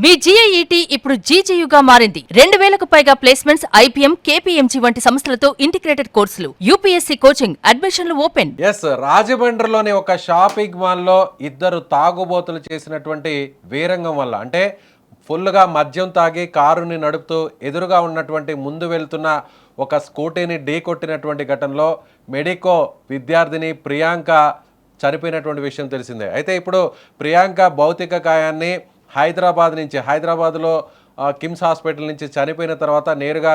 మీ జీఐఈటీ ఇప్పుడు జీజేయుగా మారింది. 2000కు పైగా ప్లేస్మెంట్స్, ఐపీఎం, కేపీఎంజీ వంటి సంస్థలతో ఇంటిగ్రేటెడ్ కోర్సులు, యూపీఎస్సీ కోచింగ్, అడ్మిషన్లు ఓపెన్. రాజమండ్రిలోని ఒక షాపింగ్ మాల్లో ఇద్దరు తాగుబోతులు చేసినటువంటి వీరంగం వల్ల, అంటే ఫుల్గా మద్యం తాగి కారుని నడుపుతూ ఎదురుగా ఉన్నటువంటి ముందు వెళ్తున్న ఒక స్కూటీని ఢీకొట్టినటువంటి ఘటనలో మెడికో విద్యార్థిని ప్రియాంక చనిపోయినటువంటి విషయం తెలిసిందే. అయితే ఇప్పుడు ప్రియాంక భౌతిక కాయాన్ని హైదరాబాద్లో కిమ్స్ హాస్పిటల్ నుంచి చనిపోయిన తర్వాత నేరుగా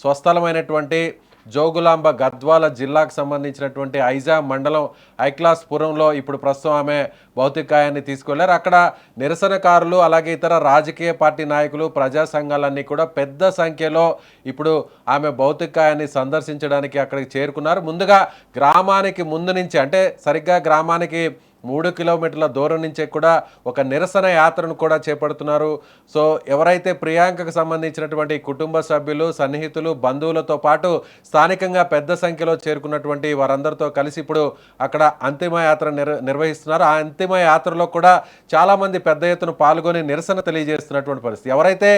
స్వస్థలమైనటువంటి జోగులాంబ గద్వాల జిల్లాకు సంబంధించినటువంటి ఐజా మండలం ఐక్లాస్పురంలో ఇప్పుడు ప్రస్తుతం ఆమె భౌతికాయాన్ని తీసుకెళ్లారు. అక్కడ నిరసనకారులు అలాగే ఇతర రాజకీయ పార్టీ నాయకులు, ప్రజా సంఘాలన్నీ కూడా పెద్ద సంఖ్యలో ఇప్పుడు ఆమె భౌతికాయాన్ని సందర్శించడానికి అక్కడికి చేరుకున్నారు. ముందుగా గ్రామానికి ముందు నుంచి, అంటే సరిగ్గా గ్రామానికి 3 కిలోమీటర్ల దూరం నుంచే కూడా ఒక నిరసన యాత్రను కూడా చేపడుతున్నారు. సో ఎవరైతే ప్రియాంకకు సంబంధించినటువంటి కుటుంబ సభ్యులు, సన్నిహితులు, బంధువులతో పాటు స్థానికంగా పెద్ద సంఖ్యలో చేరుకున్నటువంటి వారందరితో కలిసి ఇప్పుడు అక్కడ అంతిమ యాత్ర నిర్వహిస్తున్నారు. ఆ అంతిమ యాత్రలో కూడా చాలామంది పెద్ద ఎత్తున పాల్గొని నిరసన తెలియజేస్తున్నటువంటి పరిస్థితి. ఎవరైతే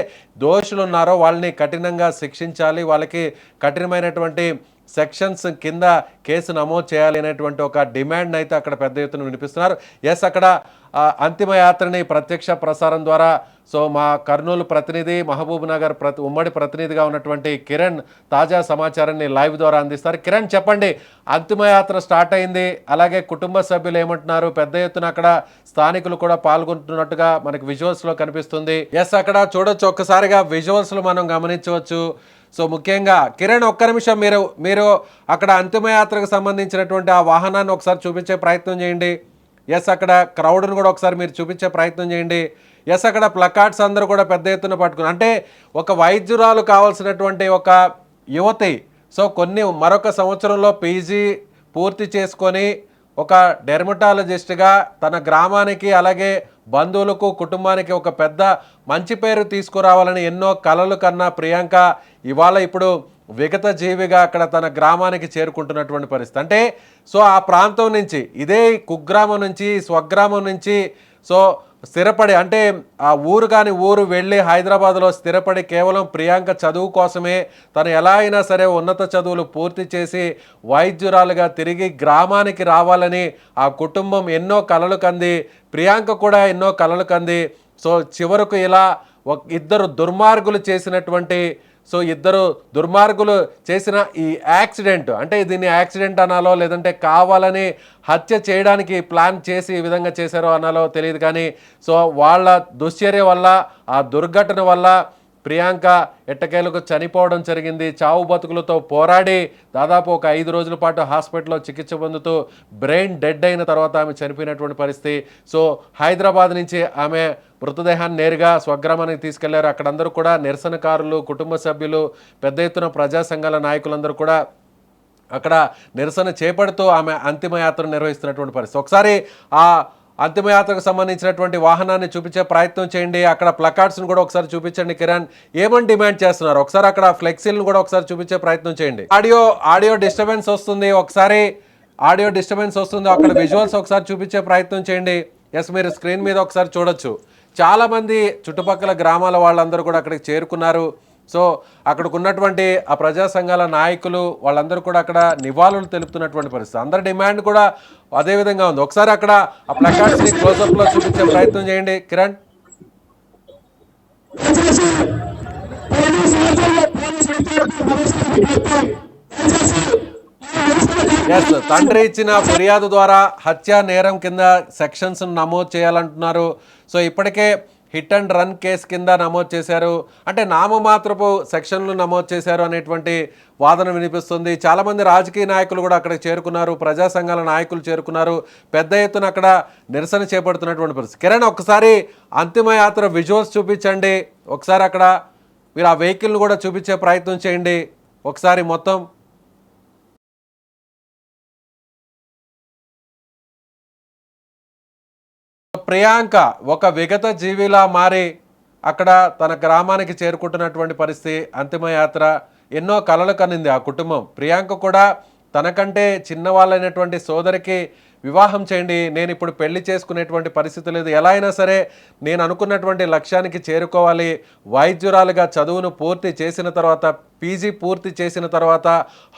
దోషులు ఉన్నారో వాళ్ళని కఠినంగా శిక్షించాలి, వాళ్ళకి కఠినమైనటువంటి సెక్షన్స్ కింద కేసు నమోదు చేయాలి అనేటువంటి ఒక డిమాండ్ అయితే అక్కడ పెద్ద ఎత్తున వినిపిస్తున్నారు. అక్కడ అంతిమ యాత్రని ప్రత్యక్ష ప్రసారం ద్వారా మా కర్నూలు ప్రతినిధి, మహబూబ్ నగర్ ఉమ్మడి ప్రతినిధిగా ఉన్నటువంటి కిరణ్ తాజా సమాచారాన్ని లైవ్ ద్వారా అందిస్తారు. కిరణ్, చెప్పండి, అంతిమ యాత్ర స్టార్ట్ అయింది, అలాగే కుటుంబ సభ్యులు ఏమంటున్నారు? పెద్ద ఎత్తున అక్కడ స్థానికులు కూడా పాల్గొంటున్నట్టుగా మనకి విజువల్స్లో కనిపిస్తుంది. అక్కడ చూడొచ్చు, ఒక్కసారిగా విజువల్స్లో మనం గమనించవచ్చు. ముఖ్యంగా కిరణ్, ఒక్క నిమిషం మీరు అక్కడ అంతిమయాత్రకు సంబంధించినటువంటి ఆ వాహనాన్ని ఒకసారి చూపించే ప్రయత్నం చేయండి. అక్కడ క్రౌడ్ను కూడా ఒకసారి మీరు చూపించే ప్రయత్నం చేయండి. అక్కడ ప్లకార్డ్స్ అందరూ కూడా పెద్ద ఎత్తున పట్టుకుని, అంటే ఒక వైద్యురాలు కావాల్సినటువంటి ఒక యువతి మరొక సంవత్సరంలో పీజీ పూర్తి చేసుకొని ఒక డెర్మటాలజిస్ట్గా తన గ్రామానికి అలాగే బంధువులకు, కుటుంబానికి ఒక పెద్ద మంచి పేరు తీసుకురావాలని ఎన్నో కలలు కన్నా ప్రియాంక ఇవాళ ఇప్పుడు విగత జీవిగా అక్కడ తన గ్రామానికి చేరుకుంటున్నటువంటి పరిస్థితి. అంటే ఆ ప్రాంతం నుంచి, ఇదే కుగ్రామం నుంచి, స్వగ్రామం నుంచి స్థిరపడి, అంటే ఆ ఊరు కాని ఊరు వెళ్ళి హైదరాబాద్లో స్థిరపడి కేవలం ప్రియాంక చదువు కోసమే తను ఎలా అయినా సరే ఉన్నత చదువులు పూర్తి చేసి వైద్యురాలుగా తిరిగి గ్రామానికి రావాలని ఆ కుటుంబం ఎన్నో కలలు కంది, ప్రియాంక కూడా ఎన్నో కలలు కంది. చివరకు ఇలా ఇద్దరు దుర్మార్గులు చేసినటువంటి ఇద్దరు దుర్మార్గులు చేసిన ఈ యాక్సిడెంట్, అంటే దీన్ని యాక్సిడెంట్ అనాలో లేదంటే కావాలని హత్య చేయడానికి ప్లాన్ చేసి ఈ విధంగా చేశారో అనాలో తెలియదు, కానీ వాళ్ళ దుశ్చర్య వల్ల, ఆ దుర్ఘటన వల్ల ప్రియాంక ఎట్టకేలకు చనిపోవడం జరిగింది. చావు బతుకులతో పోరాడి దాదాపు ఒక 5 రోజుల పాటు హాస్పిటల్లో చికిత్స పొందుతూ బ్రెయిన్ డెడ్ అయిన తర్వాత ఆమె చనిపోయినటువంటి పరిస్థితి. హైదరాబాద్ నుంచి ఆమె మృతదేహాన్ని నేరుగా స్వగ్రామానికి తీసుకెళ్లారు. అక్కడందరూ కూడా నిరసనకారులు, కుటుంబ సభ్యులు, పెద్ద ఎత్తున ప్రజా సంఘాల నాయకులందరూ కూడా అక్కడ నిరసన చేపడుతూ ఆమె అంతిమయాత్ర నిర్వహిస్తున్నటువంటి పరిస్థితి. ఒకసారి ఆ అంతిమయాత్రకు సంబంధించినటువంటి వాహనాన్ని చూపించే ప్రయత్నం చేయండి. అక్కడ ప్లకార్డ్స్ను కూడా ఒకసారి చూపించండి. కిరణ్, ఏమని డిమాండ్ చేస్తున్నారు? ఒకసారి అక్కడ ఫ్లెక్సీలను కూడా ఒకసారి చూపించే ప్రయత్నం చేయండి. ఆడియో డిస్టర్బెన్స్ వస్తుంది, ఆడియో డిస్టర్బెన్స్ వస్తుంది. అక్కడ విజువల్స్ ఒకసారి చూపించే ప్రయత్నం చేయండి. మీరు స్క్రీన్ మీద ఒకసారి చూడొచ్చు. చాలామంది చుట్టుపక్కల గ్రామాల వాళ్ళందరూ కూడా అక్కడికి చేరుకున్నారు. అక్కడికి ఉన్నటువంటి ఆ ప్రజా సంఘాల నాయకులు వాళ్ళందరూ కూడా అక్కడ నివాళులు తెలుపుతున్నటువంటి పరిస్థితి. అందరి డిమాండ్ కూడా అదే విధంగా ఉంది. ఒకసారి అక్కడ ఆ ప్లకార్డ్స్ ని క్లోజప్ లో చూపించే ప్రయత్నం చేయండి కిరణ్. తండ్రి ఇచ్చిన ఫిర్యాదు ద్వారా హత్య నేరం కింద సెక్షన్స్ నమోదు చేయాలంటున్నారు. ఇప్పటికే హిట్ అండ్ రన్ కేసు కింద నమోదు చేశారు, అంటే నామమాత్రపు సెక్షన్లు నమోదు చేశారు అనేటువంటి వాదన వినిపిస్తుంది. చాలామంది రాజకీయ నాయకులు కూడా అక్కడికి చేరుకున్నారు, ప్రజా సంఘాల నాయకులు చేరుకున్నారు, పెద్ద ఎత్తున అక్కడ నిరసన చేపడుతున్నటువంటి పరిస్థితి. కిరణ్, ఒకసారి అంతిమయాత్ర విజువల్స్ చూపించండి. ఒకసారి అక్కడ మీరు ఆ వెహికల్ను కూడా చూపించే ప్రయత్నం చేయండి. ఒకసారి మొత్తం ప్రియాంక ఒక విగత జీవిలా మారి అక్కడ తన గ్రామానికి చేరుకుంటున్నటువంటి పరిస్థితి. అంతిమయాత్ర ఎన్నో కలలు కనింది ఆ కుటుంబం. ప్రియాంక కూడా తనకంటే చిన్నవాళ్ళైనటువంటి సోదరికి వివాహం చేయండి, నేను ఇప్పుడు పెళ్లి చేసుకునేటువంటి పరిస్థితి లేదు, ఎలా అయినా సరే నేను అనుకున్నటువంటి లక్ష్యానికి చేరుకోవాలి, వైద్యురాలుగా చదువును పూర్తి చేసిన తర్వాత పీజీ పూర్తి చేసిన తర్వాత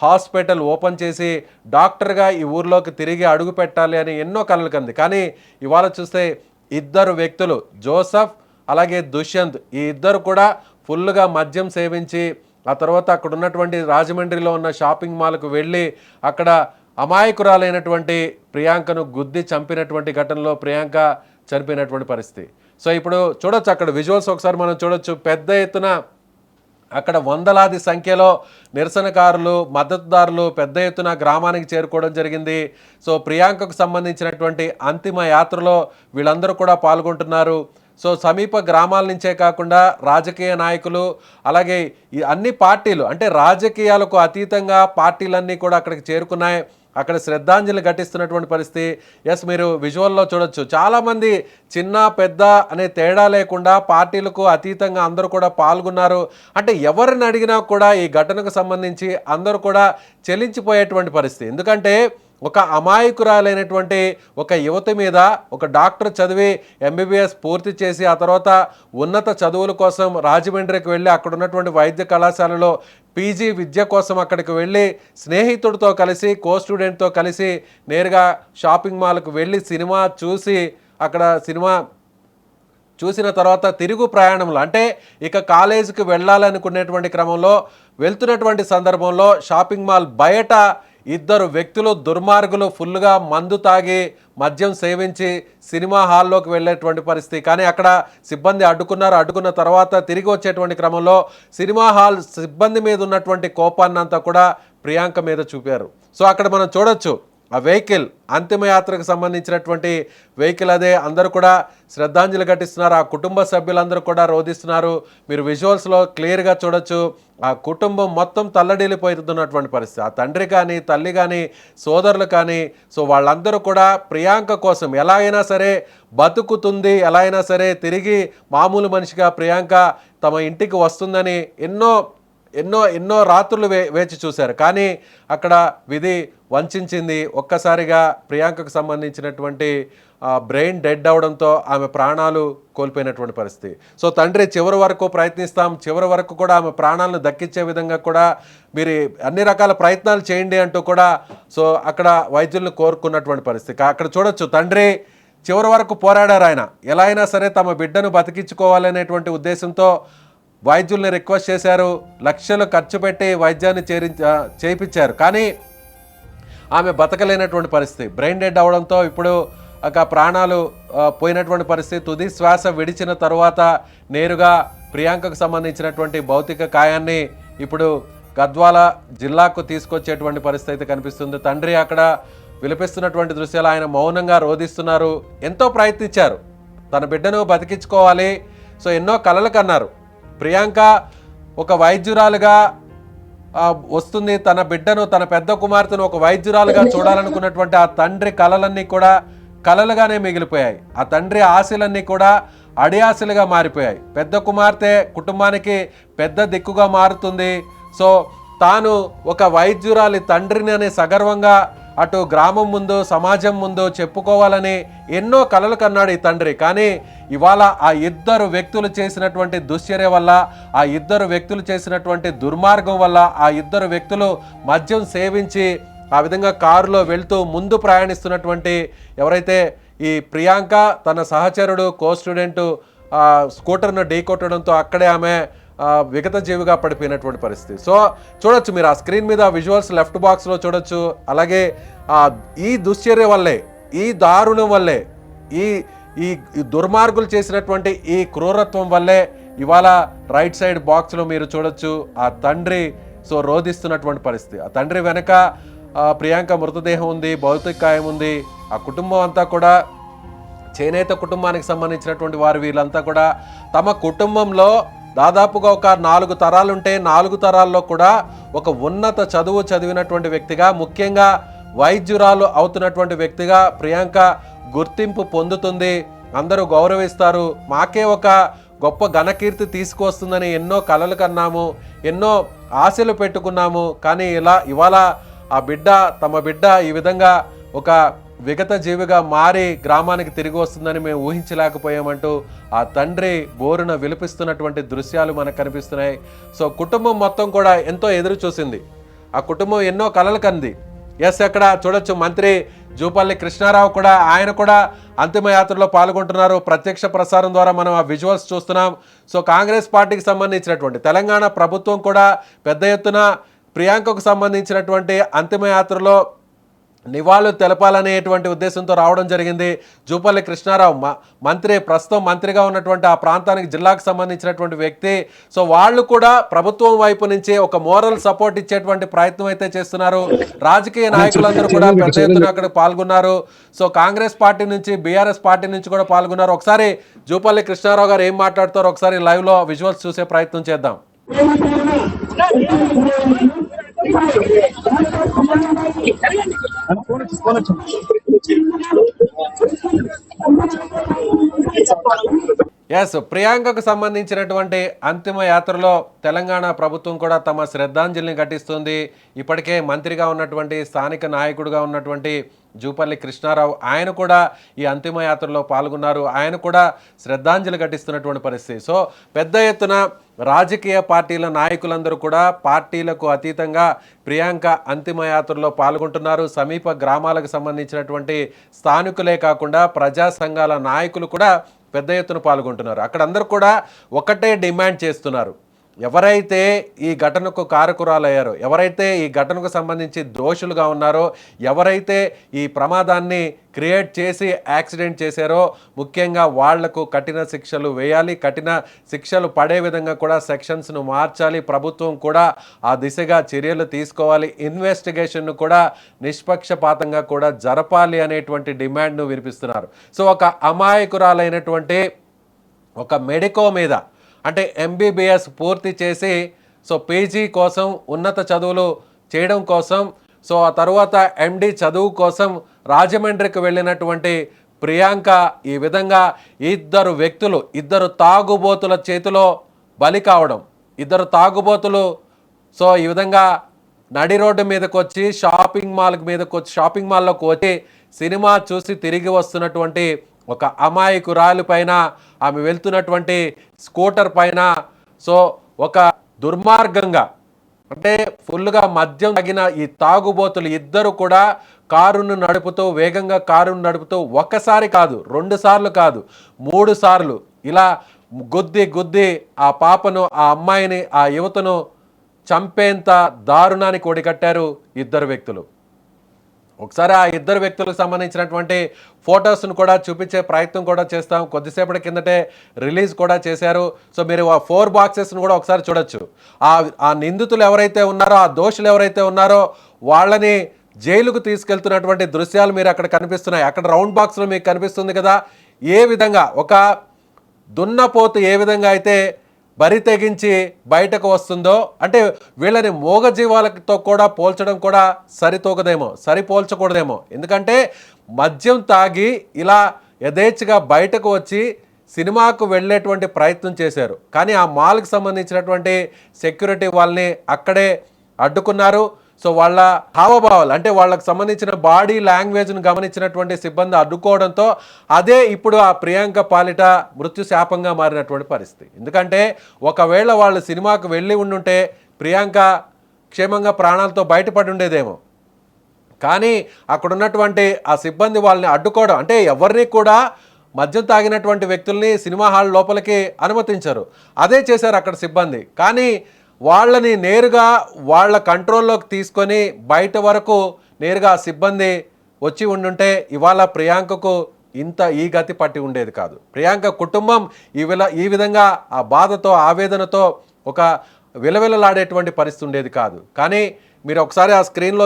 హాస్పిటల్ ఓపెన్ చేసి డాక్టర్గా ఈ ఊర్లోకి తిరిగి అడుగు పెట్టాలి అని ఎన్నో కలలు కంది. కానీ ఇవాళ చూస్తే ఇద్దరు వ్యక్తులు, జోసఫ్ అలాగే దుష్యంత్, ఈ ఇద్దరు కూడా ఫుల్గా మద్యం సేవించి ఆ తర్వాత అక్కడ ఉన్నటువంటి రాజమండ్రిలో ఉన్న షాపింగ్ మాల్కు వెళ్ళి అక్కడ అమాయకురాలైనటువంటి ప్రియాంకను గుద్ది చంపినటువంటి ఘటనలో ప్రియాంక చనిపోయినటువంటి పరిస్థితి. సో ఇప్పుడు చూడొచ్చు అక్కడ విజువల్స్ ఒకసారి మనం చూడొచ్చు. పెద్ద ఎత్తున అక్కడ వందలాది సంఖ్యలో నిరసనకారులు, మద్దతుదారులు పెద్ద ఎత్తున గ్రామానికి చేరుకోవడం జరిగింది. సో ప్రియాంకకు సంబంధించినటువంటి అంతిమ యాత్రలో వీళ్ళందరూ కూడా పాల్గొంటున్నారు. సో సమీప గ్రామాల నుంచే కాకుండా రాజకీయ నాయకులు, అలాగే ఈ అన్ని పార్టీలు, అంటే రాజకీయాలకు అతీతంగా పార్టీలన్నీ కూడా అక్కడికి చేరుకున్నాయి. అక్కడ శ్రద్ధాంజలి ఘటిస్తున్నటువంటి పరిస్థితి. ఎస్, మీరు విజువల్లో చూడొచ్చు, చాలామంది చిన్న పెద్ద అనే తేడా లేకుండా పార్టీలకు అతీతంగా అందరూ కూడా పాల్గొన్నారు. అంటే ఎవరిని అడిగినా కూడా ఈ ఘటనకు సంబంధించి అందరూ కూడా చెలించిపోయేటువంటి పరిస్థితి. ఎందుకంటే ఒక అమాయకురాలైనటువంటి ఒక యువతి మీద ఒక డాక్టర్ చదివి ఎంబీబీఎస్ పూర్తి చేసి ఆ తర్వాత ఉన్నత చదువుల కోసం రాజమండ్రికి వెళ్ళి అక్కడ ఉన్నటువంటి వైద్య కళాశాలలో పీజీ విద్య కోసం అక్కడికి వెళ్ళి స్నేహితుడితో కలిసి, కో స్టూడెంట్తో కలిసి నేరుగా షాపింగ్ మాల్కు వెళ్ళి సినిమా చూసి అక్కడ సినిమా చూసిన తర్వాత తిరుగు ప్రయాణంలో, అంటే ఇక కాలేజీకి వెళ్ళాలనుకునేటువంటి క్రమంలో వెళ్తున్నటువంటి సందర్భంలో షాపింగ్ మాల్ బయట ఇద్దరు వ్యక్తులు, దుర్మార్గులు ఫుల్గా మందు తాగి మద్యం సేవించి సినిమా హాల్లోకి వెళ్ళేటువంటి పరిస్థితి. కానీ అక్కడ సిబ్బంది అడ్డుకున్నారు. అడ్డుకున్న తర్వాత తిరిగి వచ్చేటువంటి క్రమంలో సినిమా హాల్ సిబ్బంది మీద ఉన్నటువంటి కోపాన్ని అంతా కూడా ప్రియాంక మీద చూపారు. సో అక్కడ మనం చూడొచ్చు ఆ వెహికల్, అంతిమయాత్రకు సంబంధించినటువంటి వెహికల్ అదే. అందరూ కూడా శ్రద్ధాంజలి ఘటిస్తున్నారు. ఆ కుటుంబ సభ్యులందరూ కూడా రోధిస్తున్నారు. మీరు విజువల్స్లో క్లియర్గా చూడొచ్చు. ఆ కుటుంబం మొత్తం తల్లడిల్లిపోతున్నటువంటి పరిస్థితి. ఆ తండ్రి కానీ, తల్లి కానీ, సోదరులు కానీ, సో వాళ్ళందరూ కూడా ప్రియాంక కోసం ఎలా అయినా సరే బతుకుతుంది, ఎలా అయినా సరే తిరిగి మామూలు మనిషిగా ప్రియాంక తమ ఇంటికి వస్తుందని ఎన్నో ఎన్నో ఎన్నో రాత్రులు వేచి చూశారు. కానీ అక్కడ విధి వంచింది. ఒక్కసారిగా ప్రియాంకకు సంబంధించినటువంటి బ్రెయిన్ డెడ్ అవడంతో ఆమె ప్రాణాలు కోల్పోయినటువంటి పరిస్థితి. సో తండ్రి చివరి వరకు ప్రయత్నిస్తాం, చివరి వరకు కూడా ఆమె ప్రాణాలను దక్కించే విధంగా కూడా మీరు అన్ని రకాల ప్రయత్నాలు చేయండి అంటూ కూడా సో అక్కడ వైద్యులను కోరుకున్నటువంటి పరిస్థితి. అక్కడ చూడొచ్చు, తండ్రి చివరి వరకు పోరాడారు. ఆయన ఎలా అయినా సరే తమ బిడ్డను బతికించుకోవాలనేటువంటి ఉద్దేశంతో వైద్యుల్ని రిక్వెస్ట్ చేశారు. లక్షలు ఖర్చు పెట్టి వైద్యాన్ని చేయించారు. కానీ ఆమె బతకలేనటువంటి పరిస్థితి. బ్రెయిన్ డెడ్ అవడంతో ఇప్పుడు ప్రాణాలు పోయినటువంటి పరిస్థితి. తుది శ్వాస విడిచిన తరువాత నేరుగా ప్రియాంకకు సంబంధించినటువంటి భౌతిక కాయాన్ని ఇప్పుడు గద్వాల జిల్లాకు తీసుకొచ్చేటువంటి పరిస్థితి కనిపిస్తుంది. తండ్రి అక్కడ విలపిస్తున్నటువంటి దృశ్యాలు, ఆయన మౌనంగా రోధిస్తున్నారు. ఎంతో ప్రయత్నించారు తన బిడ్డను బతికించుకోవాలి. సో ఎన్నో కలలు కన్నారు. ప్రియాంక ఒక వైద్యురాలుగా వస్తుంది, తన బిడ్డను, తన పెద్ద కుమార్తెను ఒక వైద్యురాలుగా చూడాలనుకున్నటువంటి ఆ తండ్రి కలలన్నీ కూడా కలలుగానే మిగిలిపోయాయి. ఆ తండ్రి ఆశలన్నీ కూడా అడియాశలుగా మారిపోయాయి. పెద్ద కుమార్తె కుటుంబానికి పెద్ద దిక్కుగా మారుతుంది. సో తాను ఒక వైద్యురాలి తండ్రిని అనే సగర్వంగా అటు గ్రామం ముందు, సమాజం ముందు చెప్పుకోవాలని ఎన్నో కలలు కన్నాడు ఈ తండ్రి. కానీ ఇవాళ ఆ ఇద్దరు వ్యక్తులు చేసినటువంటి దుశ్చర్య వల్ల, ఆ ఇద్దరు వ్యక్తులు చేసినటువంటి దుర్మార్గం వల్ల, ఆ ఇద్దరు వ్యక్తులు మద్యం సేవించి ఆ విధంగా కారులో వెళ్తూ ముందు ప్రయాణిస్తున్నటువంటి ఎవరైతే ఈ ప్రియాంక తన సహచరుడు, కో స్టూడెంటు స్కూటర్ను ఢీకొట్టడంతో అక్కడే ఆమె విగత జీవిగా పడిపోయినటువంటి పరిస్థితి. సో చూడొచ్చు మీరు ఆ స్క్రీన్ మీద విజువల్స్ లెఫ్ట్ బాక్స్లో చూడొచ్చు. అలాగే ఈ దుశ్చర్య వల్లే, ఈ దారుణం వల్లే, ఈ ఈ దుర్మార్గులు చేసినటువంటి ఈ క్రూరత్వం వల్లే ఇవాళ రైట్ సైడ్ బాక్స్లో మీరు చూడొచ్చు ఆ తండ్రి సో రోధిస్తున్నటువంటి పరిస్థితి. ఆ తండ్రి వెనక ప్రియాంక మృతదేహం ఉంది, భౌతిక కాయం ఉంది. ఆ కుటుంబం అంతా కూడా చేనేత కుటుంబానికి సంబంధించినటువంటి వారు. వీళ్ళంతా కూడా తమ కుటుంబంలో దాదాపుగా ఒక 4 తరాలుంటే 4 తరాల్లో కూడా ఒక ఉన్నత చదువు చదివినటువంటి వ్యక్తిగా, ముఖ్యంగా వైద్యురాలు అవుతున్నటువంటి వ్యక్తిగా ప్రియాంక గుర్తింపు పొందుతుంది. అందరూ గౌరవిస్తారు. మాకే ఒక గొప్ప ఘనకీర్తి తీసుకొస్తుందని ఎన్నో కలలు కన్నాము, ఎన్నో ఆశలు పెట్టుకున్నాము. కానీ ఇవాళ ఆ బిడ్డ, తమ బిడ్డ ఈ విధంగా ఒక విగత జీవిగా మారి గ్రామానికి తిరిగి వస్తుందని మేము ఊహించలేకపోయామంటూ ఆ తండ్రి బోరున విలపిస్తున్నటువంటి దృశ్యాలు మనకు కనిపిస్తున్నాయి. సో కుటుంబం మొత్తం కూడా ఎంతో ఎదురు చూసింది. ఆ కుటుంబం ఎన్నో కలలు కంది. ఎస్, అక్కడ చూడొచ్చు మంత్రి జూపల్లి కృష్ణారావు కూడా, ఆయన కూడా అంతిమయాత్రలో పాల్గొంటున్నారు. ప్రత్యక్ష ప్రసారం ద్వారా మనం ఆ విజువల్స్ చూస్తున్నాం. సో కాంగ్రెస్ పార్టీకి సంబంధించినటువంటి తెలంగాణ ప్రభుత్వం కూడా పెద్ద ఎత్తున ప్రియాంకకు సంబంధించినటువంటి అంతిమయాత్రలో నివాళులు తెలపాలనేటువంటి ఉద్దేశంతో రావడం జరిగింది. జూపల్లి కృష్ణారావు ప్రస్తుతం మంత్రిగా ఉన్నటువంటి ఆ ప్రాంతానికి జిల్లాకు సంబంధించినటువంటి వ్యక్తి. సో వాళ్ళు కూడా ప్రభుత్వం వైపు నుంచి ఒక మోరల్ సపోర్ట్ ఇచ్చేటువంటి ప్రయత్నం అయితే చేస్తున్నారు. రాజకీయ నాయకులందరూ కూడా పెద్ద ఎత్తున అక్కడ పాల్గొన్నారు. సో కాంగ్రెస్ పార్టీ నుంచి, బీఆర్ఎస్ పార్టీ నుంచి కూడా పాల్గొన్నారు. ఒకసారి జూపల్లి కృష్ణారావు గారు ఏం మాట్లాడతారో ఒకసారి లైవ్ లో విజువల్స్ చూసే ప్రయత్నం చేద్దాం. ఎస్, ప్రియాంకకు సంబంధించినటువంటి అంతిమ యాత్రలో తెలంగాణ ప్రభుత్వం కూడా తమ శ్రద్ధాంజలిని ఘటిస్తుంది. ఇప్పటికే మంత్రిగా ఉన్నటువంటి, స్థానిక నాయకుడిగా ఉన్నటువంటి జూపల్లి కృష్ణారావు, ఆయన కూడా ఈ అంతిమ యాత్రలో పాల్గొన్నారు. ఆయన కూడా శ్రద్ధాంజలి ఘటిస్తున్నటువంటి పరిస్థితి. సో పెద్ద ఎత్తున రాజకీయ పార్టీల నాయకులందరూ కూడా పార్టీలకు అతీతంగా ప్రియాంక అంతిమ యాత్రలో పాల్గొంటున్నారు. సమీప గ్రామాలకు సంబంధించినటువంటి స్థానికులే కాకుండా ప్రజా సంఘాల నాయకులు కూడా పెద్ద ఎత్తున పాల్గొంటున్నారు. అక్కడ అందరూ కూడా ఒకటే డిమాండ్ చేస్తున్నారు. ఎవరైతే ఈ ఘటనకు కారకురాలయ్యారో, ఎవరైతే ఈ ఘటనకు సంబంధించి దోషులుగా ఉన్నారో, ఎవరైతే ఈ ప్రమాదాన్ని క్రియేట్ చేసి యాక్సిడెంట్ చేశారో, ముఖ్యంగా వాళ్లకు కఠిన శిక్షలు వేయాలి. కఠిన శిక్షలు పడే విధంగా కూడా సెక్షన్స్ను మార్చాలి. ప్రభుత్వం కూడా ఆ దిశగా చర్యలు తీసుకోవాలి. ఇన్వెస్టిగేషన్ను కూడా నిష్పక్షపాతంగా కూడా జరపాలి అనేటువంటి డిమాండ్ను వినిపిస్తున్నారు. సో ఒక అమాయకురాలైనటువంటి ఒక మెడికో మీద, అంటే ఎంబీబీఎస్ పూర్తి చేసి సో పీజీ కోసం, ఉన్నత చదువులు చేయడం కోసం, సో ఆ తర్వాత ఎండి చదువు కోసం రాజమండ్రికి వెళ్ళినటువంటి ప్రియాంక ఈ విధంగా ఇద్దరు తాగుబోతుల చేతిలో బలి కావడం. ఇద్దరు తాగుబోతులు సో ఈ విధంగా నడి రోడ్డు మీదకి వచ్చి షాపింగ్ మాల్లోకి వచ్చి సినిమా చూసి తిరిగి వస్తున్నటువంటి ఒక అమాయకురాలు పైన, ఆమె వెళ్తున్నటువంటి స్కూటర్ పైన సో ఒక దుర్మార్గంగా, అంటే ఫుల్గా మద్యం తాగిన ఈ తాగుబోతులు ఇద్దరు కూడా వేగంగా కారును నడుపుతూ ఒకసారి కాదు, 2 సార్లు కాదు, 3 సార్లు ఇలా గుద్ది ఆ పాపను, ఆ అమ్మాయిని, ఆ యువతను చంపేంత దారుణానికి ఒడిగట్టారు ఇద్దరు వ్యక్తులు. ఒకసారి ఆ ఇద్దరు వ్యక్తులకు సంబంధించినటువంటి ఫొటోస్ను కూడా చూపించే ప్రయత్నం కూడా చేస్తాం. కొద్దిసేపటి కిందటే రిలీజ్ కూడా చేశారు. సో మీరు ఆ 4 బాక్సెస్ను కూడా ఒకసారి చూడొచ్చు. ఆ నిందితులు ఎవరైతే ఉన్నారో, ఆ దోషులు ఎవరైతే ఉన్నారో వాళ్ళని జైలుకు తీసుకెళ్తున్నటువంటి దృశ్యాలు మీరు అక్కడ కనిపిస్తున్నాయి. అక్కడ రౌండ్ బాక్స్లో మీకు కనిపిస్తుంది కదా, ఏ విధంగా ఒక దున్నపోతు ఏ విధంగా అయితే బరి తెగించి బయటకు వస్తుందో, అంటే వీళ్ళని మూగజీవాలతో కూడా పోల్చడం కూడా సరిపోల్చకూడదేమో. ఎందుకంటే మద్యం తాగి ఇలా యథేచ్ఛగా బయటకు వచ్చి సినిమాకు వెళ్ళేటువంటి ప్రయత్నం చేశారు. కానీ ఆ మాల్కి సంబంధించినటువంటి సెక్యూరిటీ వాళ్ళని అక్కడే అడ్డుకున్నారు. సో వాళ్ళ హావభావాలు, అంటే వాళ్ళకు సంబంధించిన బాడీ లాంగ్వేజ్ను గమనించినటువంటి సిబ్బంది అడ్డుకోవడంతో అదే ఇప్పుడు ఆ ప్రియాంక పాలిట మృత్యు శాపంగా మారినటువంటి పరిస్థితి. ఎందుకంటే ఒకవేళ వాళ్ళు సినిమాకు వెళ్ళి ఉండుంటే ప్రియాంక క్షేమంగా ప్రాణాలతో బయటపడి ఉండేదేమో. కానీ అక్కడ ఉన్నటువంటి ఆ సిబ్బంది వాళ్ళని అడ్డుకోవడం, అంటే ఎవరిని కూడా మద్యం తాగినటువంటి వ్యక్తుల్ని సినిమా హాల్ లోపలికి అనుమతించరు. అదే చేశారు అక్కడ సిబ్బంది. కానీ వాళ్ళని నేరుగా వాళ్ళ కంట్రోల్లోకి తీసుకొని బయట వరకు నేరుగా సిబ్బంది వచ్చి ఉండుంటే ఇవాళ ప్రియాంకకు ఈ గతి పట్టి ఉండేది కాదు. ప్రియాంక కుటుంబం ఈ విధంగా ఆ బాధతో, ఆవేదనతో ఒక విలవిలలాడేటువంటి పరిస్థితి ఉండేది కాదు. కానీ మీరు ఒకసారి ఆ స్క్రీన్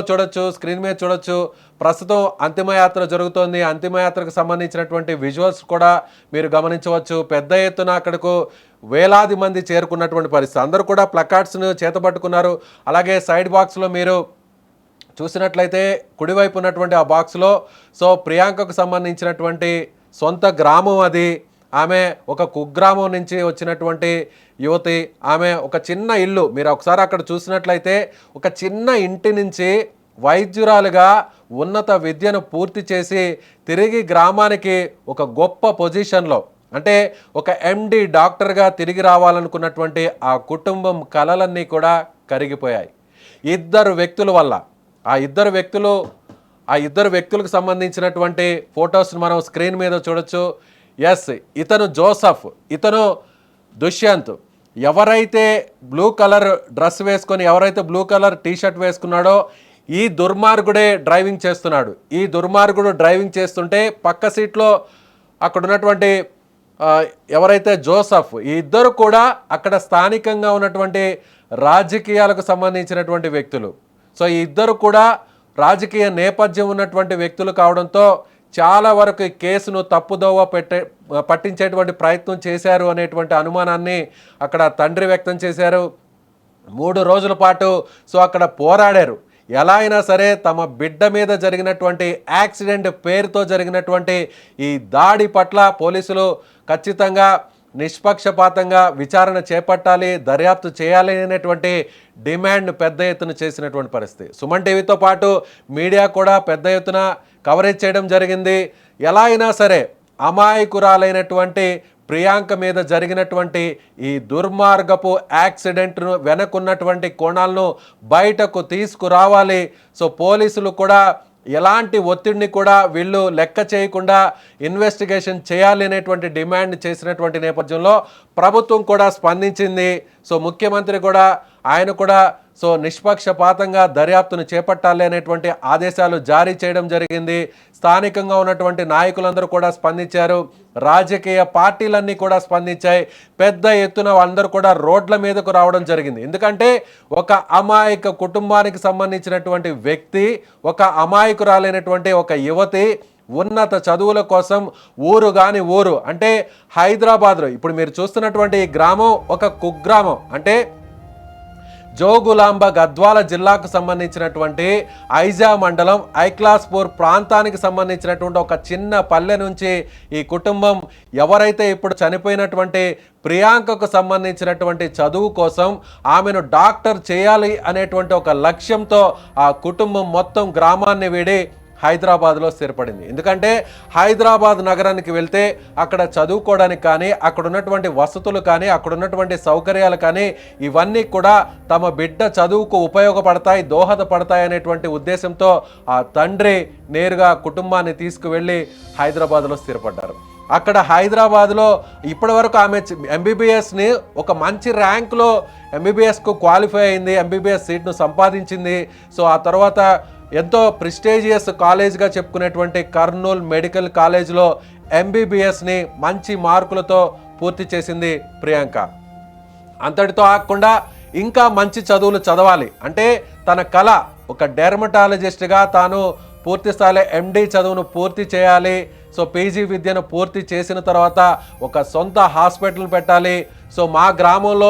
మీద చూడొచ్చు. ప్రస్తుతం అంతిమయాత్ర జరుగుతోంది. అంతిమయాత్రకు సంబంధించినటువంటి విజువల్స్ కూడా మీరు గమనించవచ్చు. పెద్ద ఎత్తున అక్కడకు వేలాది మంది చేరుకున్నటువంటి పరిస్థితి. అందరూ కూడా ప్లకార్డ్స్ను చేతపట్టుకున్నారు. అలాగే సైడ్ బాక్స్లో మీరు చూసినట్లయితే కుడివైపు ఉన్నటువంటి ఆ బాక్స్లో సో ప్రియాంకకు సంబంధించినటువంటి సొంత గ్రామం అది. ఆమె ఒక కుగ్రామం నుంచి వచ్చినటువంటి యువతి. ఆమె ఒక చిన్న ఇల్లు, మీరు ఒకసారి అక్కడ చూసినట్లయితే ఒక చిన్న ఇంటి నుంచి వైద్యురాలుగా ఉన్నత విద్యను పూర్తి చేసి తిరిగి గ్రామానికి ఒక గొప్ప పొజిషన్లో, అంటే ఒక ఎండి డాక్టర్గా తిరిగి రావాలనుకున్నటువంటి ఆ కుటుంబం కలలన్నీ కూడా కరిగిపోయాయి ఇద్దరు వ్యక్తుల వల్ల. ఆ ఇద్దరు వ్యక్తులకు సంబంధించినటువంటి ఫొటోస్ని మనం స్క్రీన్ మీద చూడొచ్చు. ఎస్, ఇతను జోసఫ్, ఇతను దుష్యంత్. ఎవరైతే బ్లూ కలర్ డ్రెస్ వేసుకొని, ఎవరైతే బ్లూ కలర్ టీషర్ట్ వేసుకున్నాడో ఈ దుర్మార్గుడే డ్రైవింగ్ చేస్తున్నాడు. ఈ దుర్మార్గుడు డ్రైవింగ్ చేస్తుంటే పక్క సీట్లో అక్కడ ఉన్నటువంటి ఎవరైతే జోసఫ్, ఈ ఇద్దరు కూడా అక్కడ స్థానికంగా ఉన్నటువంటి రాజకీయాలకు సంబంధించినటువంటి వ్యక్తులు. సో ఈ ఇద్దరు కూడా రాజకీయ నేపథ్యం ఉన్నటువంటి వ్యక్తులు కావడంతో చాలా వరకు ఈ కేసును తప్పుదోవ పట్టించేటువంటి ప్రయత్నం చేశారు అనేటువంటి అనుమానాన్ని అక్కడ తండ్రి వ్యక్తం చేశారు. 3 రోజుల పాటు అక్కడ పోరాడారు. ఎలా అయినా సరే తమ బిడ్డ మీద జరిగినటువంటి యాక్సిడెంట్ పేరుతో జరిగినటువంటి ఈ దాడి పట్ల పోలీసులు ఖచ్చితంగా నిష్పక్షపాతంగా విచారణ చేపట్టాలి, దర్యాప్తు చేయాలి అనేటువంటి డిమాండ్ పెద్ద ఎత్తున చేసినటువంటి పరిస్థితి. సుమన్ టీవీతో పాటు మీడియా కూడా పెద్ద ఎత్తున కవరేజ్ చేయడం జరిగింది. ఎలా అయినా సరే అమాయకురాలైనటువంటి ప్రియాంక మీద జరిగినటువంటి ఈ దుర్మార్గపు యాక్సిడెంట్ను వెనకున్నటువంటి కోణాలను బయటకు తీసుకురావాలి. సో పోలీసులు కూడా ఎలాంటి ఒత్తిడిని కూడా వీళ్ళు లెక్క చేయకుండా ఇన్వెస్టిగేషన్ చేయాలి అనేటువంటి డిమాండ్ చేసినటువంటి నేపథ్యంలో ప్రభుత్వం కూడా స్పందించింది. సో ముఖ్యమంత్రి కూడా ఆయన కూడా నిష్పక్షపాతంగా దర్యాప్తును చేపట్టాలి అనేటువంటి ఆదేశాలు జారీ చేయడం జరిగింది. స్థానికంగా ఉన్నటువంటి నాయకులందరూ కూడా స్పందించారు. రాజకీయ పార్టీలన్నీ కూడా స్పందించాయి. పెద్ద ఎత్తున అందరూ కూడా రోడ్ల మీదకు రావడం జరిగింది. ఎందుకంటే ఒక అమాయక కుటుంబానికి సంబంధించినటువంటి వ్యక్తి, ఒక అమాయకురాలైనటువంటి ఒక యువతి ఉన్నత చదువుల కోసం ఊరు అంటే హైదరాబాద్లో ఇప్పుడు మీరు చూస్తున్నటువంటి ఈ గ్రామం ఒక కుగ్రామం. అంటే జోగులాంబ గద్వాల జిల్లాకు సంబంధించినటువంటి ఐజా మండలం ఐక్లాస్పూర్ ప్రాంతానికి సంబంధించినటువంటి ఒక చిన్న పల్లె నుంచి ఈ కుటుంబం ఎవరైతే ఇప్పుడు చనిపోయినటువంటి ప్రియాంకకు సంబంధించినటువంటి చదువు కోసం ఆమెను డాక్టర్ చేయాలి అనేటువంటి ఒక లక్ష్యంతో ఆ కుటుంబం మొత్తం గ్రామాన్ని వీడి హైదరాబాద్లో స్థిరపడింది. ఎందుకంటే హైదరాబాద్ నగరానికి వెళ్తే అక్కడ చదువుకోవడానికి కానీ, అక్కడ ఉన్నటువంటి వసతులు కానీ, అక్కడ ఉన్నటువంటి సౌకర్యాలు కానీ ఇవన్నీ కూడా తమ బిడ్డ చదువుకు ఉపయోగపడతాయి, దోహదపడతాయి అనేటువంటి ఉద్దేశంతో ఆ తండ్రి నేరుగా కుటుంబాన్ని తీసుకువెళ్ళి హైదరాబాద్లో స్థిరపడ్డారు. అక్కడ హైదరాబాద్లో ఇప్పటి వరకు ఆమె ఎంబీబీఎస్ని ఒక మంచి ర్యాంకులో ఎంబీబీఎస్కు క్వాలిఫై అయింది, ఎంబీబీఎస్ సీట్ను సంపాదించింది. సో ఆ తర్వాత ఎంతో ప్రెస్టీజియస్ కాలేజ్గా చెప్పుకునేటువంటి కర్నూల్ మెడికల్ కాలేజ్లో ఎంబీబీఎస్ని మంచి మార్కులతో పూర్తి చేసింది ప్రియాంక. అంతటితో ఆగకుండా ఇంకా మంచి చదువులు చదవాలి అంటే తన కళ ఒక డెర్మటాలజిస్ట్గా తాను పూర్తి స్థాయిలో ఎండి చదువును పూర్తి చేయాలి. సో పీజీ విద్యను పూర్తి చేసిన తర్వాత ఒక సొంత హాస్పిటల్ పెట్టాలి. సో మా గ్రామంలో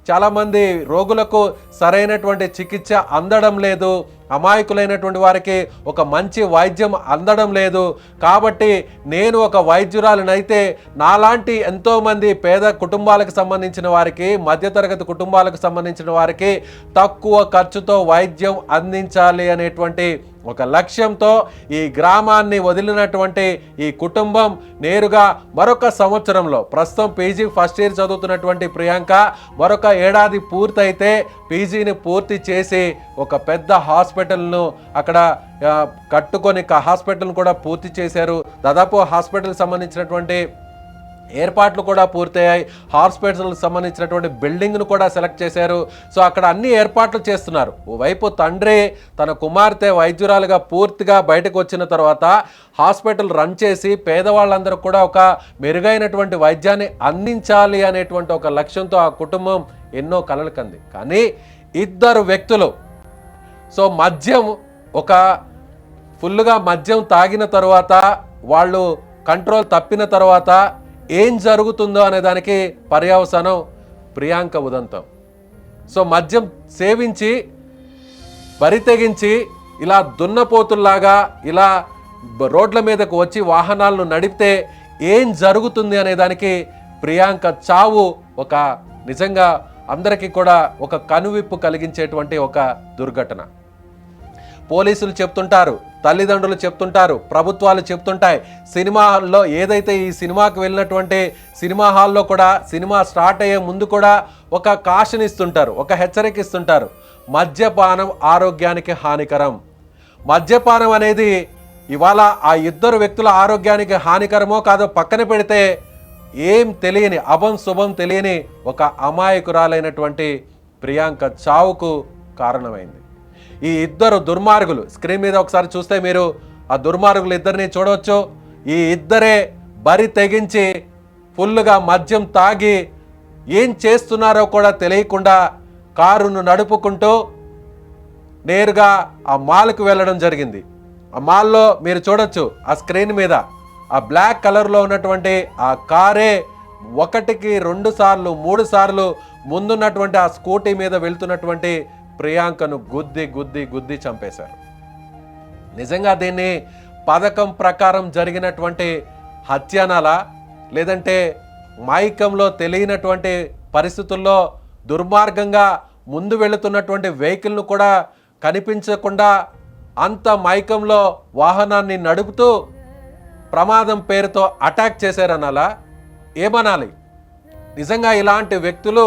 చాలామంది రోగులకు సరైనటువంటి చికిత్స అందడం లేదు, అమాయకులైనటువంటి వారికి ఒక మంచి వైద్యం అందడం లేదు. కాబట్టి నేను ఒక వైద్యురాలనైతే నాలాంటి ఎంతోమంది పేద కుటుంబాలకు సంబంధించిన వారికి, మధ్యతరగతి కుటుంబాలకు సంబంధించిన వారికి తక్కువ ఖర్చుతో వైద్యం అందించాలి అనేటువంటి ఒక లక్ష్యంతో ఈ గ్రామాన్ని వదిలినటువంటి ఈ కుటుంబం నేరుగా మరొక సంవత్సరంలో, ప్రస్తుతం పీజీ ఫస్ట్ ఇయర్ చదువుతున్నటువంటి ప్రియాంక మరొక ఏడాది పూర్తయితే పీజీని పూర్తి చేసి ఒక పెద్ద హాస్పిటల్ను అక్కడ కట్టుకొని హాస్పిటల్ను కూడా పూర్తి చేశారు. దాదాపు హాస్పిటల్కి సంబంధించినటువంటి ఏర్పాట్లు కూడా పూర్తయ్యాయి. హాస్పిటల్కి సంబంధించినటువంటి బిల్డింగ్ను కూడా సెలెక్ట్ చేశారు. సో అక్కడ అన్ని ఏర్పాట్లు చేస్తున్నారు. ఓవైపు తండ్రి తన కుమార్తె వైద్యురాలుగా పూర్తిగా బయటకు వచ్చిన తర్వాత హాస్పిటల్ రన్ చేసి పేదవాళ్ళందరూ కూడా ఒక మెరుగైనటువంటి వైద్యాన్ని అందించాలి అనేటువంటి ఒక లక్ష్యంతో ఆ కుటుంబం ఎన్నో కలలు కంది. కానీ ఇద్దరు వ్యక్తులు మద్యం ఫుల్గా మద్యం తాగిన తర్వాత వాళ్ళు కంట్రోల్ తప్పిన తర్వాత ఏం జరుగుతుందో అనే దానికి పర్యవసానం ప్రియాంక ఉదంతం. మద్యం సేవించి బరితెగించి ఇలా దున్నపోతుల్లాగా ఇలా రోడ్ల మీదకు వచ్చి వాహనాలను నడిపితే ఏం జరుగుతుంది అనే దానికి ప్రియాంక చావు ఒక నిజంగా అందరికీ కూడా ఒక కనువిప్పు కలిగించేటువంటి ఒక దుర్ఘటన. పోలీసులు చెప్తుంటారు, తల్లిదండ్రులు చెప్తుంటారు, ప్రభుత్వాలు చెప్తుంటాయి. సినిమాల్లో ఏదైతే ఈ సినిమాకి వెళ్ళినటువంటి సినిమా హాల్లో కూడా సినిమా స్టార్ట్ అయ్యే ముందు కూడా ఒక కాషన్ ఇస్తుంటారు, ఒక హెచ్చరిక ఇస్తుంటారు. మద్యపానం ఆరోగ్యానికి హానికరం. మద్యపానం అనేది ఇవాళ ఆ ఇద్దరు వ్యక్తుల ఆరోగ్యానికి హానికరమో కాదో పక్కన పెడితే ఏం తెలియని అభం శుభం తెలియని ఒక అమాయకురాలైనటువంటి ప్రియాంక చావుకు కారణమైంది. ఈ ఇద్దరు దుర్మార్గులు స్క్రీన్ మీద ఒకసారి చూస్తే మీరు ఆ దుర్మార్గులు ఇద్దరిని చూడవచ్చు. ఈ ఇద్దరే బరి తెగించి ఫుల్గా మద్యం తాగి ఏం చేస్తున్నారో కూడా తెలియకుండా కారును నడుపుకుంటూ నేరుగా ఆ మాల్కు వెళ్ళడం జరిగింది. ఆ మాల్లో మీరు చూడొచ్చు ఆ స్క్రీన్ మీద ఆ బ్లాక్ కలర్లో ఉన్నటువంటి ఆ కారే 1కి 2 సార్లు 3 సార్లు ముందున్నటువంటి ఆ స్కూటీ మీద వెళ్తున్నటువంటి ప్రియాంకను గుద్ది గుద్ది గుద్ది చంపేశారు. నిజంగా దీన్ని పథకం ప్రకారం జరిగినటువంటి హత్యానాలా, లేదంటే మైకంలో తెలియనటువంటి పరిస్థితుల్లో దుర్మార్గంగా ముందు వెళుతున్నటువంటి వెహికల్ను కూడా కనిపించకుండా అంత మైకంలో వాహనాన్ని నడుపుతూ ప్రమాదం పేరుతో అటాక్ చేశారనాలా, ఏమనాలి? నిజంగా ఇలాంటి వ్యక్తులు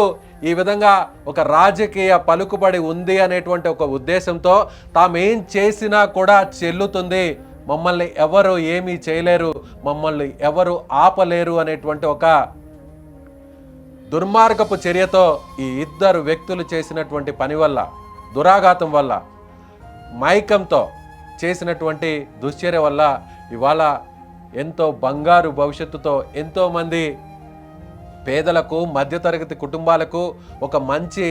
ఈ విధంగా ఒక రాజకీయ పలుకుబడి ఉంది అనేటువంటి ఒక ఉద్దేశంతో తామేం చేసినా కూడా చెల్లుతుంది, మమ్మల్ని ఎవరు ఏమీ చేయలేరు, మమ్మల్ని ఎవరు ఆపలేరు అనేటువంటి ఒక దుర్మార్గపు చర్యతో ఈ ఇద్దరు వ్యక్తులు చేసినటువంటి పని వల్ల, దురాఘాతం వల్ల, మైకంతో చేసినటువంటి దుశ్చర్య వల్ల ఇవాళ ఎంతో బంగారు భవిష్యత్తుతో ఎంతోమంది పేదలకు, మధ్యతరగతి కుటుంబాలకు ఒక మంచి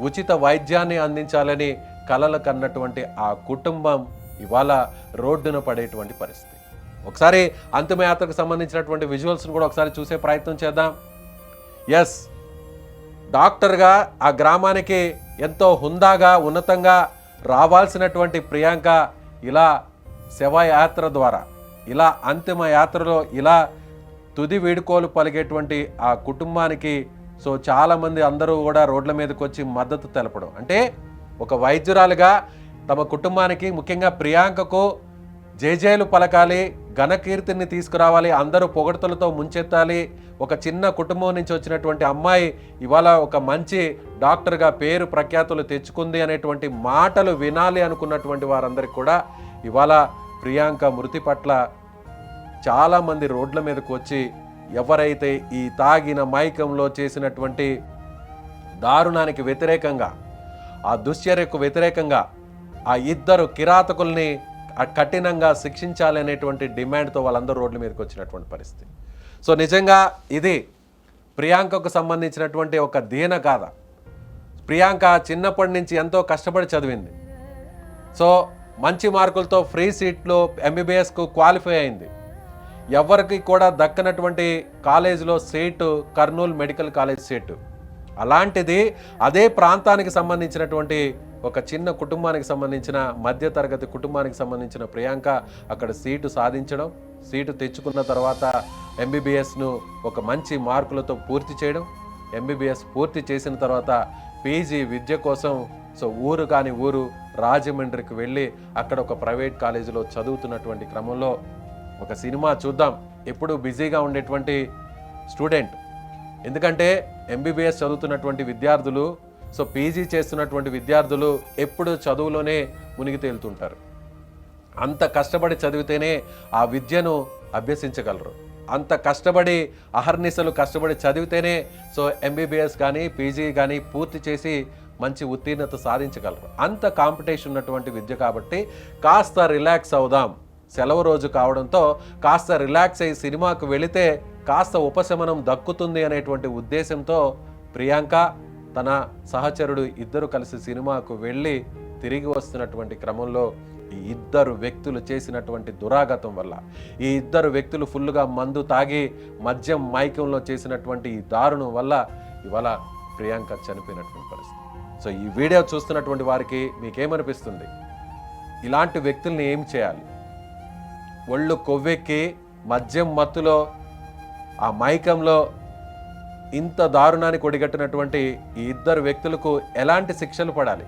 ఉచిత వైద్యాన్ని అందించాలని కలలు కన్నటువంటి ఆ కుటుంబం ఇవాళ రోడ్డున పడేటువంటి పరిస్థితి. ఒకసారి అంతిమయాత్రకు సంబంధించినటువంటి విజువల్స్ను కూడా ఒకసారి చూసే ప్రయత్నం చేద్దాం. ఎస్, డాక్టర్గా ఆ గ్రామానికి ఎంతో హుందాగా ఉన్నతంగా రావాల్సినటువంటి ప్రియాంక ఇలా శవయాత్ర ద్వారా, ఇలా అంతిమ యాత్రలో ఇలా తుది వీడుకోలు పలిగేటువంటి ఆ కుటుంబానికి చాలామంది అందరూ కూడా రోడ్ల మీదకి వచ్చి మద్దతు తెలపడం అంటే ఒక వైద్యురాలుగా తమ కుటుంబానికి, ముఖ్యంగా ప్రియాంకకు జేజేలు పలకాలి, ఘనకీర్తిని తీసుకురావాలి, అందరూ పొగడ్తలతో ముంచెత్తాలి. ఒక చిన్న కుటుంబం నుంచి వచ్చినటువంటి అమ్మాయి ఇవాళ ఒక మంచి డాక్టర్గా పేరు ప్రఖ్యాతులు తెచ్చుకుంది అనేటువంటి మాటలు వినాలి అనుకున్నటువంటి వారందరికీ కూడా ఇవాళ ప్రియాంక మృతి పట్ల చాలామంది రోడ్ల మీదకు వచ్చి ఎవరైతే ఈ తాగిన మైకంలో చేసినటువంటి దారుణానికి వ్యతిరేకంగా, ఆ దుశ్చర్యకు వ్యతిరేకంగా ఆ ఇద్దరు కిరాతకుల్ని కఠినంగా శిక్షించాలనేటువంటి డిమాండ్తో వాళ్ళందరూ రోడ్ల మీదకి వచ్చినటువంటి పరిస్థితి. నిజంగా ఇది ప్రియాంకకు సంబంధించినటువంటి ఒక దీన గాథ. ప్రియాంక చిన్నప్పటి నుంచి ఎంతో కష్టపడి చదివింది. మంచి మార్కులతో ఫ్రీ సీట్లో ఎంబీబీఎస్కు క్వాలిఫై అయింది. ఎవరికి కూడా దక్కనటువంటి కాలేజీలో seat Kurnool medical college seat. అలాంటిది అదే ప్రాంతానికి సంబంధించినటువంటి ఒక చిన్న కుటుంబానికి సంబంధించిన మధ్యతరగతి కుటుంబానికి సంబంధించిన ప్రియాంక అక్కడ సీటు సాధించడం, సీటు తెచ్చుకున్న తర్వాత ఎంబీబీఎస్ను ఒక మంచి మార్కులతో పూర్తి చేయడం, ఎంబీబీఎస్ పూర్తి చేసిన తర్వాత పీజీ విద్య కోసం ఊరు కాని ఊరు రాజమండ్రికి వెళ్ళి అక్కడ ఒక ప్రైవేట్ కాలేజీలో చదువుతున్నటువంటి క్రమంలో ఒక సినిమా చూద్దాం. ఎప్పుడు బిజీగా ఉండేటువంటి స్టూడెంట్, ఎందుకంటే ఎంబీబీఎస్ చదువుతున్నటువంటి విద్యార్థులు, పీజీ చేస్తున్నటువంటి విద్యార్థులు ఎప్పుడు చదువులోనే మునిగి తేలుతుంటారు. అంత కష్టపడి చదివితేనే ఆ విద్యను అభ్యసించగలరు. అంత కష్టపడి అహర్నిశలు కష్టపడి చదివితేనే ఎంబీబీఎస్ కానీ పీజీ కానీ పూర్తి చేసి మంచి ఉత్తీర్ణత సాధించగలరు. అంత కాంపిటీషన్ ఉన్నటువంటి విద్య కాబట్టి కాస్త రిలాక్స్ అవుదాం, సెలవు రోజు కావడంతో కాస్త రిలాక్స్ అయ్యి సినిమాకు వెళితే కాస్త ఉపశమనం దక్కుతుంది అనేటువంటి ఉద్దేశంతో ప్రియాంక తన సహచరుడు ఇద్దరు కలిసి సినిమాకు వెళ్ళి తిరిగి వస్తున్నటువంటి క్రమంలో ఈ ఇద్దరు వ్యక్తులు చేసినటువంటి దురాఘాతం వల్ల, ఈ ఇద్దరు వ్యక్తులు ఫుల్గా మందు తాగి మద్యం మైకంలో చేసినటువంటి ఈ దారుణం వల్ల ఇవాళ ప్రియాంక చనిపోయినటువంటి పరిస్థితి. ఈ వీడియో చూస్తున్నటువంటి వారికి మీకేమనిపిస్తుంది? ఇలాంటి వ్యక్తుల్ని ఏం చేయాలి? ఒళ్ళు కొవ్వెక్కి మద్యం మత్తులో ఆ మైకంలో ఇంత దారుణానికి ఒడిగట్టినటువంటి ఈ ఇద్దరు వ్యక్తులకు ఎలాంటి శిక్షలు పడాలి?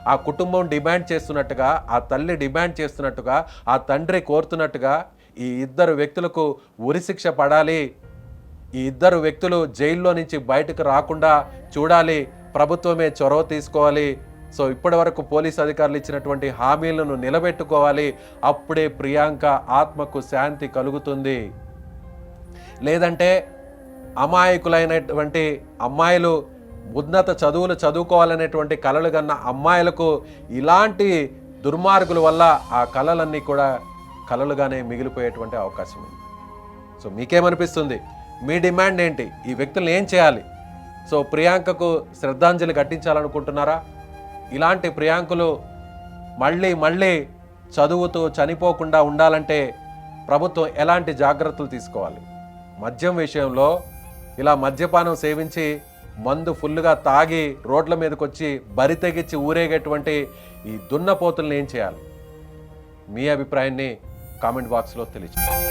ఆ కుటుంబం డిమాండ్ చేస్తున్నట్టుగా, ఆ తల్లి డిమాండ్ చేస్తున్నట్టుగా, ఆ తండ్రి కోరుతున్నట్టుగా ఈ ఇద్దరు వ్యక్తులకు ఉరిశిక్ష పడాలి, ఈ ఇద్దరు వ్యక్తులు జైల్లో నుంచి బయటకు రాకుండా చూడాలి, ప్రభుత్వమే చొరవ తీసుకోవాలి. సో ఇప్పటి వరకు పోలీస్ అధికారులు ఇచ్చినటువంటి హామీలను నిలబెట్టుకోవాలి. అప్పుడే ప్రియాంక ఆత్మకు శాంతి కలుగుతుంది. లేదంటే అమాయకులైనటువంటి అమ్మాయిలు, ఉన్నత చదువులు చదువుకోవాలనేటువంటి కలలు కన్న అమ్మాయిలకు ఇలాంటి దుర్మార్గుల వల్ల ఆ కలలన్నీ కూడా కలలుగానే మిగిలిపోయేటువంటి అవకాశం ఉంది. సో మీకేమనిపిస్తుంది? మీ డిమాండ్ ఏంటి? ఈ వ్యక్తులను ఏం చేయాలి? సో ప్రియాంకకు శ్రద్ధాంజలి ఘటించాలనుకుంటున్నారా? ఇలాంటి ప్రియాంకలు మళ్ళీ చదువుతూ చనిపోకుండా ఉండాలంటే ప్రభుత్వం ఎలాంటి జాగ్రత్తలు తీసుకోవాలి? మద్యం విషయంలో ఇలా మద్యపానం సేవించి మందు ఫుల్గా తాగి రోడ్ల మీదకి వచ్చి బరి తెగించి ఊరేగేటువంటి ఈ దున్నపోతుల్ని ఏం చేయాలి? మీ అభిప్రాయాన్ని కామెంట్ బాక్స్లో తెలియజేయండి.